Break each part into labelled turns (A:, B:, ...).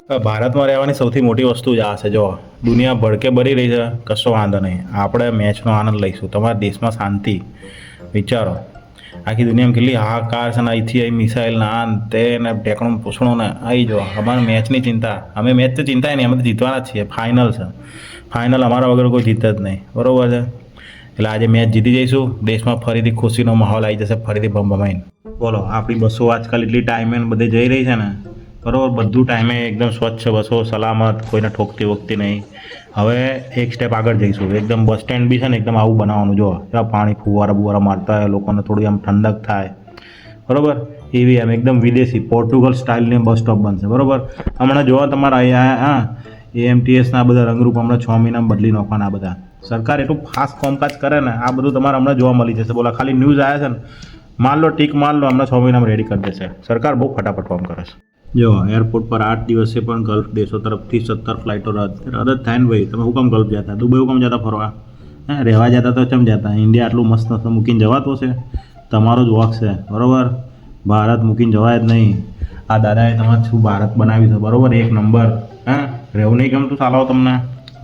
A: ભારતમાં રહેવાની સૌથી મોટી વસ્તુ જ આ છે. જો દુનિયા ભડકે ભરી રહી છે, કશો વાંધો નહીં, આપણે મેચનો આનંદ લઈશું. તમારા દેશમાં શાંતિ વિચારો. આખી દુનિયામાં કેટલી હાહાકાર છે ને, અહીંથી અહીં મિસાઇલ ના આન તે ને ઢેકણું પૂછણું ને આવી જો. અમારે મેચની ચિંતા, અમે મેચ તો ચિંતા નહીં, અમે તો જીતવાના જ છીએ. ફાઇનલ છે, ફાઇનલ અમારા વગર કોઈ જીતે જ નહીં, બરાબર છે. એટલે આજે મેચ જીતી જઈશું, દેશમાં ફરીથી ખુશીનો માહોલ આવી જશે, ફરીથી ભમભમાઈને. બોલો, આપણી બસો આજકાલ એટલી ટાઈમે બધે જઈ રહી છે ને, બરાબર, બધું ટાઈમે એકદમ સ્વચ્છ બસો, સલામત, કોઈને ઠોકતી વોકતી નહીં. હવે એક સ્ટેપ આગળ જઈશું, એકદમ બસ સ્ટેન્ડ બી છે ને એકદમ આવું બનાવવાનું. જો ત્યાં પાણી ફુવારા બુવારા મારતા હોય, લોકોને થોડી આમ ઠંડક થાય, બરાબર. એવી આમ એકદમ વિદેશી પોર્ટુગલ સ્ટાઇલની બસ સ્ટોપ બનશે, બરાબર. હમણાં જોવા તમારા અહીંયા એએમટીએસના બધા રંગરૂપ હમણાં 6 મહિનામાં બદલી નાખવાના. બધા સરકાર એટલું ફાસ્ટ કામકાજ કરે ને, આ બધું તમારે હમણાં જોવા મળી જશે. બોલા, ખાલી ન્યૂઝ આવ્યા છે ને, માન લો ટીક માન લો, હમણાં 6 મહિનામાં રેડી કરી દેશે. સરકાર બહુ ફટાફટ કામ કરે છે. જો એરપોર્ટ પર 8 દિવસે પણ ગલ્ફ દેશો તરફથી 17 ફ્લાઇટો રદ થાય ને. ભાઈ, તમે હુકમ ગલ્ફ જતા, દુબઈ હુકમ જતા ફરવા? રહેવા જતા તો ચમ જતા? ઇન્ડિયા આટલું મસ્ત મસ્ત મૂકીને જવાતો છે? તમારો જ વોક છે, બરાબર. ભારત મૂકીને જવાય જ નહીં. આ દાદાએ તમારે શું ભારત બનાવ્યું છે, બરાબર, એક નંબર. રહેવું નહીં ગમતું ચાલો તમને?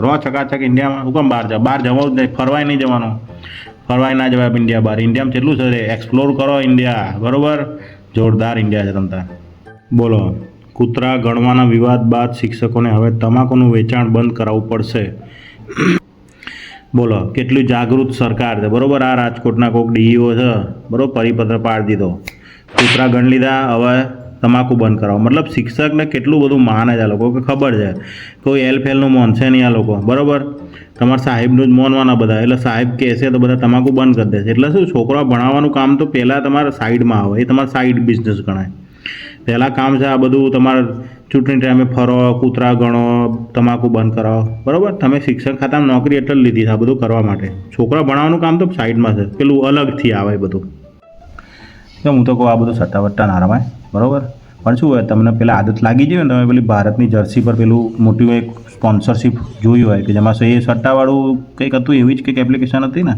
A: રહો ચકાચક ઇન્ડિયામાં. હુકમ બહાર જાઓ? બહાર જવું જ નહીં, ફરવાય નહીં જવાનું. ફરવાય ના જવાય ઇન્ડિયા બહાર. ઇન્ડિયામાં કેટલું છે, એક્સપ્લોર કરો ઇન્ડિયા, બરાબર. જોરદાર ઇન્ડિયા છે તમતા. બોલો, કૂતરા ગણવાના વિવાદ બાદ શિક્ષકોને હવે તમાકુનું વેચાણ બંધ કરાવવું પડશે. બોલો, કેટલી જાગૃત સરકાર છે, બરાબર. આ રાજકોટના કોઈક ડીઈઓ છે, બરાબર, પરિપત્ર પાડી દીધો, કૂતરા ગણ લીધા, હવે તમાકુ બંધ કરાવો. મતલબ શિક્ષકને કેટલું બધું માને છે આ લોકો, કે ખબર છે કોઈ એલફેલનું માનશે નહીં આ લોકો, બરાબર. તમારા સાહેબનું જ માનવાના બધા, એટલે સાહેબ કહેશે તો બધા તમાકુ બંધ કરી દેશે. એટલે શું, છોકરા ભણાવવાનું કામ તો પહેલાં તમારા સાઈડમાં આવે, એ તમારા સાઈડ બિઝનેસ ગણાય. પહેલાં કામ છે આ બધું તમારે ચૂંટણી ટાઈમે ફરો, કૂતરા ગણો, તમાકુ બંધ કરાવો, બરાબર. તમે શિક્ષણ ખાતામાં નોકરી એટલે લીધી છે આ બધું કરવા માટે. છોકરા ભણાવવાનું કામ તો સાઈડમાં છે, પેલું અલગથી આવે બધું. હું તો કહું આ બધું સટ્ટા ના રમાય, બરાબર. પણ શું હોય, તમને પેલા આદત લાગી જાય ને, તમે પેલી ભારતની જર્સી પર પેલું મોટી એક સ્પોન્સરશિપ જોયું હોય, કે જેમાં એ સટ્ટાવાળું કંઈક હતું, એવી જ કંઈક એપ્લિકેશન હતી ને,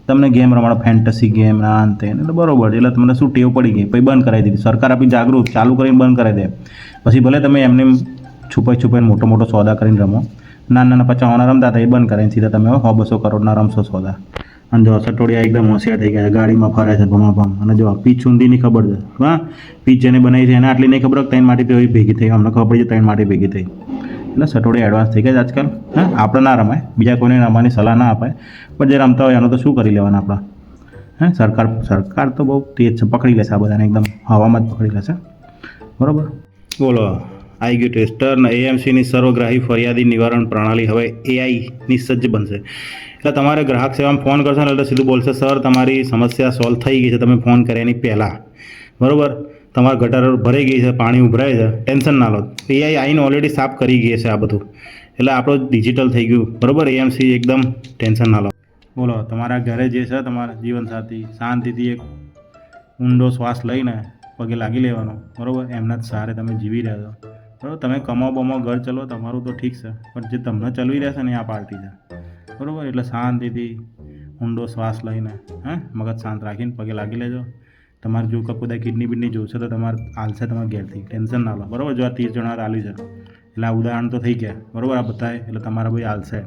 A: તમને ગેમ રમાડો, ફેન્ટસી ગેમ ના અંતે, એટલે બરોબર. એટલે તમને શું ટેવ પડી ગઈ, પછી બંધ કરાવી દીધી સરકાર. આપણી જાગૃત ચાલુ કરીને બંધ કરાવી દે. પછી ભલે તમે એમને છુપાઈને મોટો મોટો સોદા કરીને રમો, નાના 50 રમતા હતા, એ બંધ કરાવીને સીધા તમે 100-200 કરોડના રમશો સોદા. અને જો સટોડિયા એકદમ હોશિયાર થઈ ગયા છે, ગાડીમાં ફરે છે ભમાભમ. અને જો પીચ ઊંધીની ખબર છે, હા, પીચ જેને બનાવી છે એને આટલી નહીં ખબર, 3 માટી તો ભેગી થઈ, અમને ખબર પડી 3 માટી ભેગી થઈ. એટલે સટોડિયા એડવાન્સ થઈ ગયા છે આજકાલ. હા, આપણે ના રમાય, બીજા કોઈને રમવાની સલાહ ના અપાય, પણ જે રમતા હોય એનું તો શું કરી લેવાના આપણા. સરકાર તો બહુ તેજ છે, પકડી લેશે આ બધાને, એકદમ હવામાં જ પકડી લેશે, બરાબર. બોલો, આવી ગયું ટેસ્ટર ને એએમસીની સર્વગ્રાહી ફરિયાદી નિવારણ પ્રણાલી હવે એઆઈની સજ્જ બનશે. એટલે તમારે ગ્રાહક સેવામાં ફોન કરશો ને એટલે સીધું બોલશે, સર તમારી સમસ્યા સોલ્વ થઈ ગઈ છે, તમે ફોન કર્યા એની પહેલાં, બરાબર. તમારા ગટર ભરાઈ ગઈ છે, પાણી ઉભરાય છે, ટેન્શન ના લો, એઆઈ આવીને ઓલરેડી સાફ કરી ગઈ છે આ બધું. એટલે આપણું ડિજિટલ થઈ ગયું, બરાબર. એએમસી એકદમ ટેન્શન ના લો. બોલો, તમારા ઘરે જે છે તમારા જીવનસાથી, શાંતિથી એક ઊંડો શ્વાસ લઈને પગે લાગી લેવાનો, બરાબર. એમના જ સહારે તમે જીવી રહ્યા છો, બરાબર. તમે કમાઓ બમાઓ ઘર ચલો તમારું તો ઠીક છે, પણ જે તમને ચલાવી રહેશે ને આ પાર્ટી છે, બરાબર. એટલે શાંતિથી ઊંડો શ્વાસ લઈને, મગજ શાંત રાખીને પગે લાગી લેજો. તમારે જો કદાચ કિડની બિડની જોશે તો તમારે હાલશે તમારા ઘેરથી, ટેન્શન ના લો, બરાબર. જો આ 30 જણા હાલ્યું છે, એટલે આ ઉદાહરણ તો થઈ ગયા, બરાબર. આ બધાએ એટલે તમારા ભાઈ હાલશે.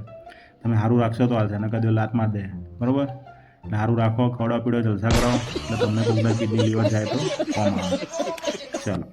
A: તમે સારું રાખશો તો હાલશે, ને કદી લાત માર દે, બરાબર. એટલે સારું રાખો, ખવડાવ પીડો જલસા કરો, એટલે તમને કોઈ કિડની લીવર જાય તો કોમ આવે. ચાલો.